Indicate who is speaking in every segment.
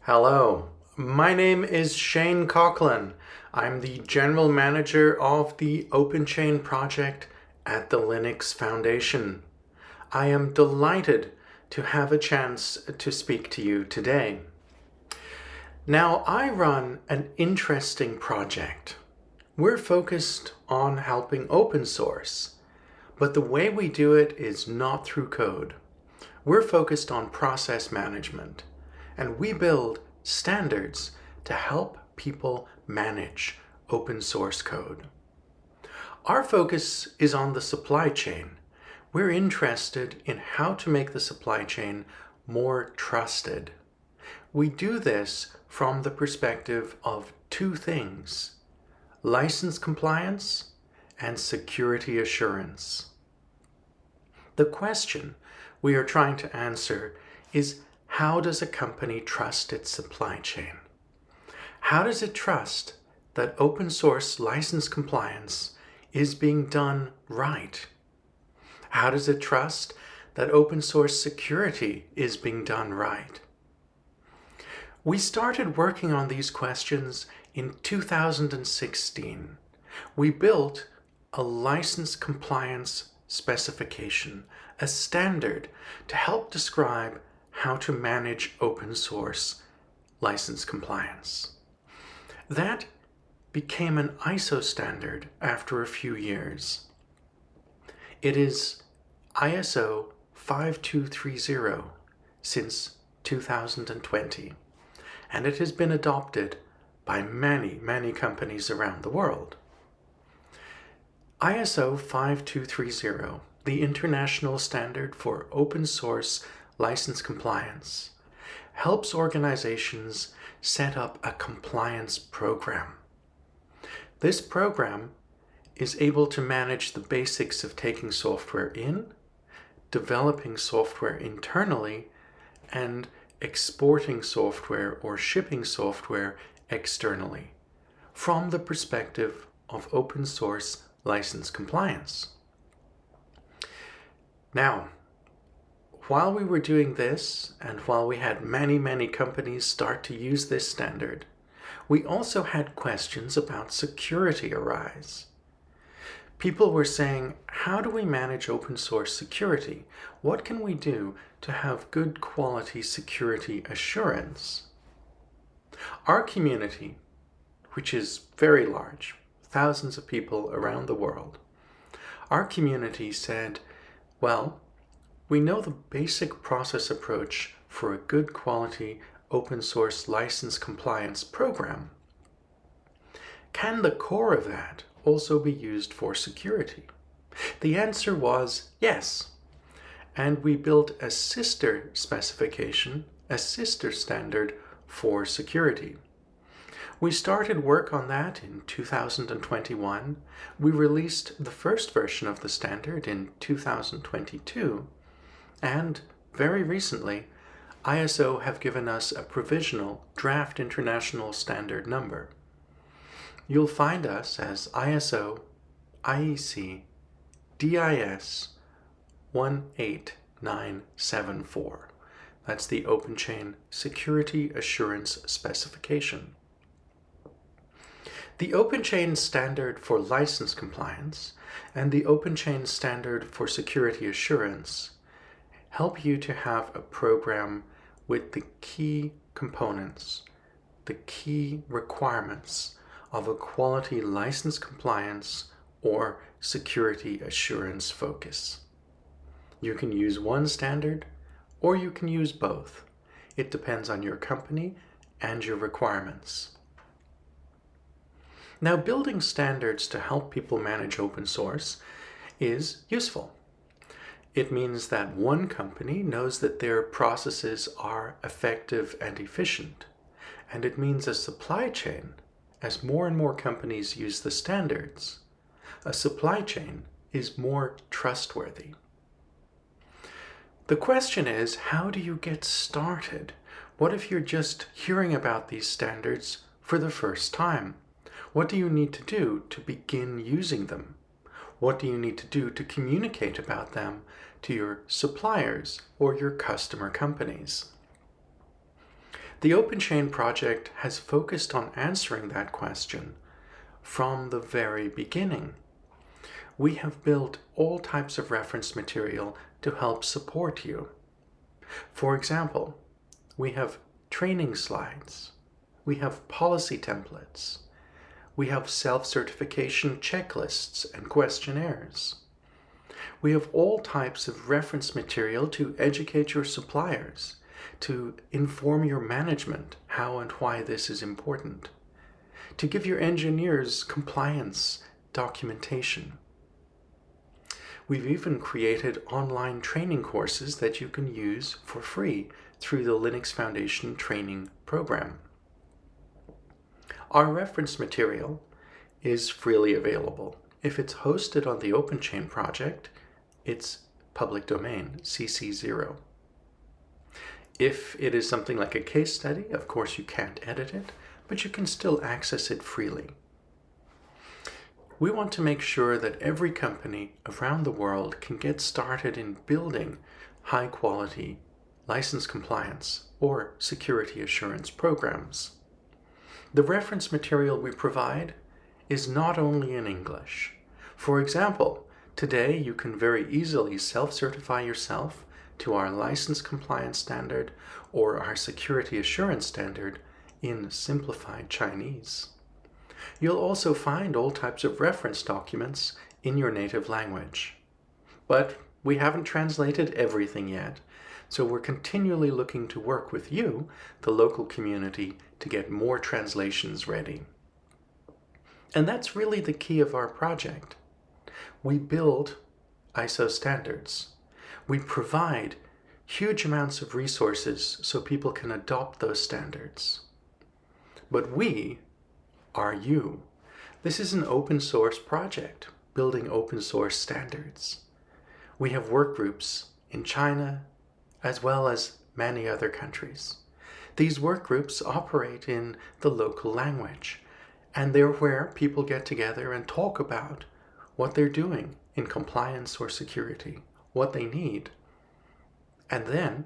Speaker 1: Hello, my name is Shane Coughlin. I'm the General Manager of the OpenChain project at the Linux Foundation. I am delighted to have a chance to speak to you today. Now, I run an interesting project. We're focused on helping open source, but the way we do it is not through code. We're focused on process management, and we build standards to help people manage open source code. Our focus is on the supply chain. We're interested in how to make the supply chain more trusted. We do this from the perspective of two things: license compliance and security assurance. The question we are trying to answer is, how does a company trust its supply chain? How does it trust that open source license compliance is being done right? How does it trust that open source security is being done right? We started working on these questions in 2016. We built a license compliance specification, a standard to help describe how to manage open source license compliance. That became an ISO standard after a few years. It is ISO 5230 since 2020, and it has been adopted by many companies around the world. ISO 5230, the international standard for open source license compliance, helps organizations set up a compliance program. This program is able to manage the basics of taking software in, developing software internally, and exporting software or shipping software externally from the perspective of open source license compliance. Now, while we were doing this, and while we had many companies start to use this standard, we also had questions about security arise. People were saying, how do we manage open source security? What can we do to have good quality security assurance? Our community, which is very large, thousands of people around the world, our community said, well, we know the basic process approach for a good quality open source license compliance program. Can the core of that also be used for security? The answer was yes. And we built a sister specification, a sister standard for security. We started work on that in 2021. We released the first version of the standard in 2022. And very recently, ISO have given us a provisional draft international standard number. You'll find us as ISO IEC DIS 18974. That's the OpenChain Security Assurance Specification. The OpenChain standard for license compliance and the OpenChain standard for security assurance help you to have a program with the key components, the key requirements of a quality license compliance or security assurance focus. You can use one standard or you can use both. It depends on your company and your requirements. Now, building standards to help people manage open source is useful. It means that one company knows that their processes are effective and efficient. And it means a supply chain, as more and more companies use the standards, a supply chain is more trustworthy. The question is, how do you get started? What if you're just hearing about these standards for the first time? What do you need to do to begin using them? What do you need to do to communicate about them to your suppliers or your customer companies? The OpenChain project has focused on answering that question from the very beginning. We have built all types of reference material to help support you. For example, we have training slides, we have policy templates, we have self-certification checklists and questionnaires. We have all types of reference material to educate your suppliers, to inform your management how and why this is important, to give your engineers compliance documentation. We've even created online training courses that you can use for free through the Linux Foundation training program. Our reference material is freely available. If it's hosted on the OpenChain project, it's public domain, CC0. If it is something like a case study, of course you can't edit it, but you can still access it freely. We want to make sure that every company around the world can get started in building high-quality license compliance or security assurance programs. The reference material we provide is not only in English. For example, today you can very easily self-certify yourself to our license compliance standard or our security assurance standard in simplified Chinese. You'll also find all types of reference documents in your native language. But we haven't translated everything yet, so we're continually looking to work with you, the local community, to get more translations ready. And that's really the key of our project. We build ISO standards. We provide huge amounts of resources so people can adopt those standards. But we are you. This is an open source project, building open source standards. We have work groups in China as well as many other countries. These work groups operate in the local language, and they're where people get together and talk about what they're doing in compliance or security, what they need. And then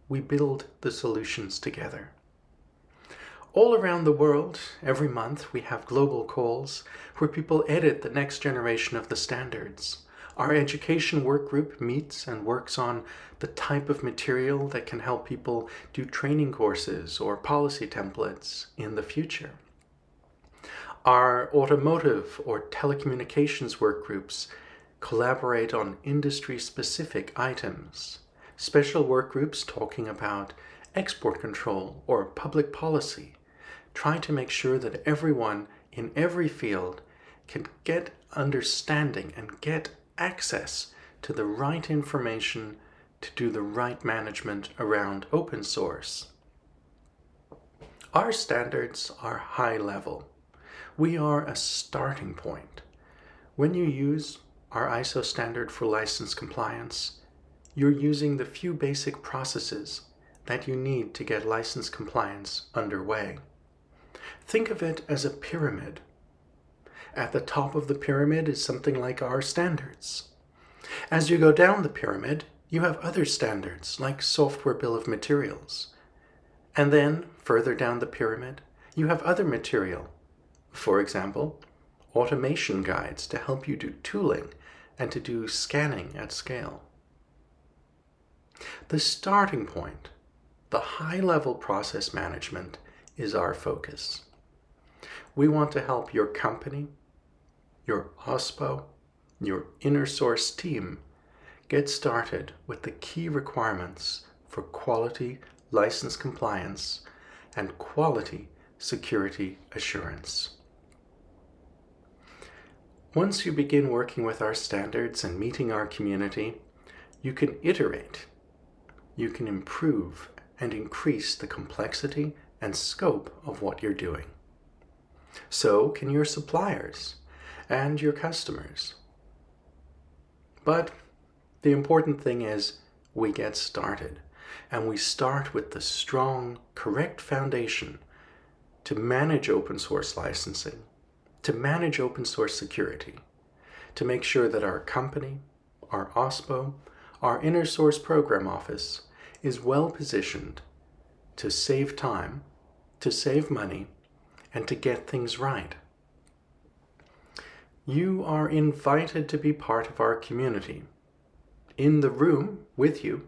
Speaker 1: we build the solutions together. All around the world, every month, we have global calls where people edit the next generation of the standards. Our education work group meets and works on the type of material that can help people do training courses or policy templates in the future. Our automotive or telecommunications work groups collaborate on industry-specific items. Special work groups talking about export control or public policy, trying to make sure that everyone in every field can get understanding and get access to the right information to do the right management around open source. Our standards are high level. We are a starting point. When you use our ISO standard for license compliance, you're using the few basic processes that you need to get license compliance underway. Think of it as a pyramid. At the top of the pyramid is something like our standards. As you go down the pyramid, you have other standards like software bill of materials. And then, further down the pyramid, you have other material. For example, automation guides to help you do tooling and to do scanning at scale. The starting point, the high-level process management, is our focus. We want to help your company, your OSPO, your inner source team get started with the key requirements for quality license compliance and quality security assurance. Once you begin working with our standards and meeting our community, you can iterate, you can improve and increase the complexity and scope of what you're doing. So can your suppliers and your customers. But the important thing is we get started, and we start with the strong, correct foundation to manage open source licensing, to manage open source security, to make sure that our company, our OSPO, our inner source program office is well positioned to save time, to save money, and to get things right. You are invited to be part of our community. In the room with you,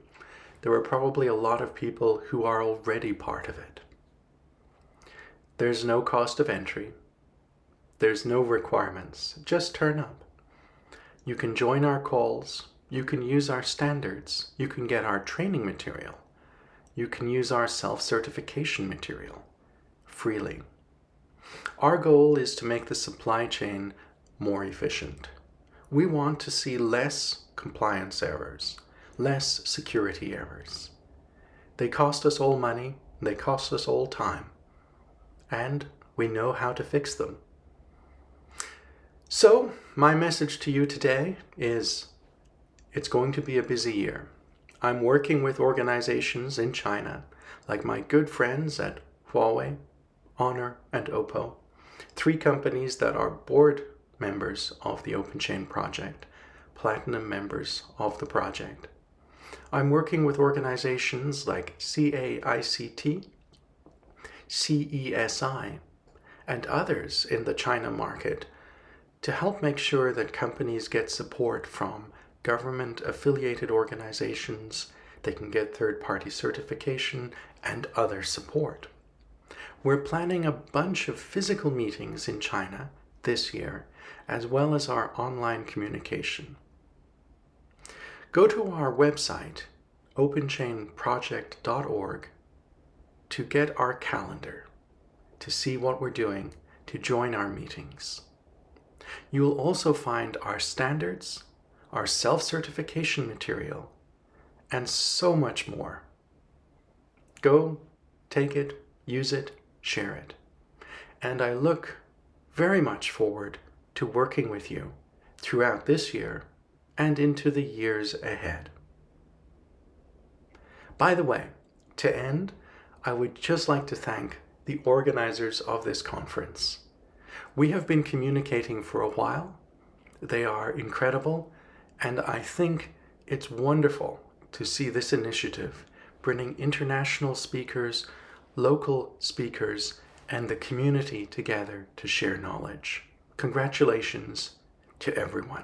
Speaker 1: there are probably a lot of people who are already part of it. There's no cost of entry. There's no requirements. Just turn up. You can join our calls. You can use our standards. You can get our training material. You can use our self-certification material freely. Our goal is to make the supply chain more efficient. We want to see less compliance errors, less security errors. They cost us all money, they cost us all time, and we know how to fix them. So, my message to you today is it's going to be a busy year. I'm working with organizations in China, like my good friends at Huawei, Honor, and OPPO, 3 companies that are board members of the OpenChain project, platinum members of the project. I'm working with organizations like CAICT, CESI, and others in the China market to help make sure that companies get support from government-affiliated organizations, they can get third-party certification, and other support. We're planning a bunch of physical meetings in China this year, as well as our online communication. Go to our website, openchainproject.org, to get our calendar, to see what we're doing, to join our meetings. You will also find our standards, our self-certification material, and so much more. Go, take it, use it, share it. And I look very much forward to working with you throughout this year and into the years ahead. By the way, to end, I would just like to thank the organizers of this conference. We have been communicating for a while. They are incredible, and I think it's wonderful to see this initiative bringing international speakers, local speakers, and the community together to share knowledge. Congratulations to everyone.